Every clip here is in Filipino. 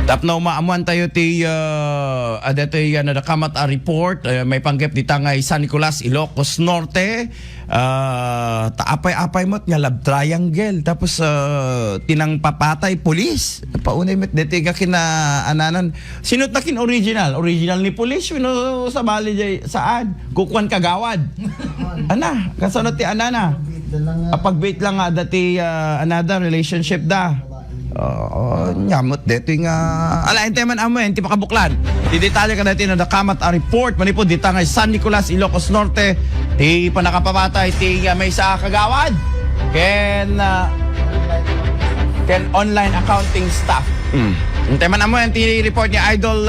Tapno maamuan tayo ti dito nakamat a report may panggap di tangay San Nicolas, Ilocos Norte. Taapay-apay mo't nga love triangle tapos tinang papatay pulis. Paunay met dito ka kina ananan. Sinot na kin original ni pulis no sa bali jay saan? Kukuan kagawad. Ana, kasunod ti anana. Pagbait lang nga dati another relationship da. Nyamot dito nga alain teman amo yan, ti pakabuklan. Di detalye ka dati na nakamat a report manipod di tangay San Nicolas, Ilocos Norte. Ti panakapapatay ti may sa kagawad. Ken online accounting staff. Teman amo yan ti report ni Idol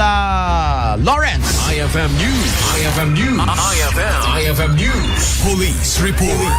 Lawrence. IFM News. IFM News. Police report.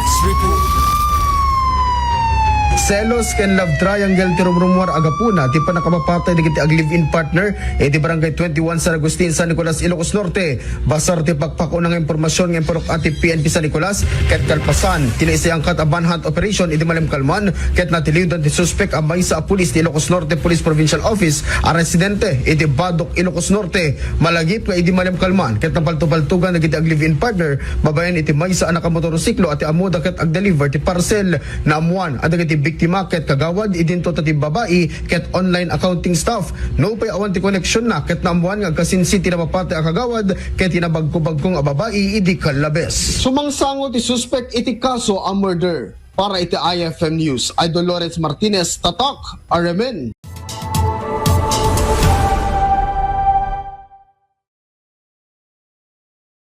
Selos ken love triangle ti rumrumor agapuna ti panakapapatay digiti ag live-in partner ti barangay 21 San Agustin, San Nicolas, Ilocos Norte. Basar ti pagpako ng impormasyon ng purok ati PNP San Nicolas ket kalpasan tinaisayangkat a manhunt operation iti Malim Kalman ket natiliwdan ti suspect a maysa a pulis ti Ilocos Norte Police Provincial Office a residente iti Badok, Ilocos Norte. Malagip nga iti Malim Kalman ket napaltupaltugan digiti ag live-in partner babayan iti maysa a nakamotorsiklo ati amuda ket ag deliver ti parcel na amuan adagiti biktima ket kagawad idinto ti babae ket online accounting staff. No pay awan ti connection na ket naamuan nga kasinsi ti napapatay a kagawad ket tinabagko-bagkong a babae idi kalabes. Sumangsango ti suspect iti kaso a murder. Para iti IFM News, Idol Lawrence Martinez, Tatak, RMN.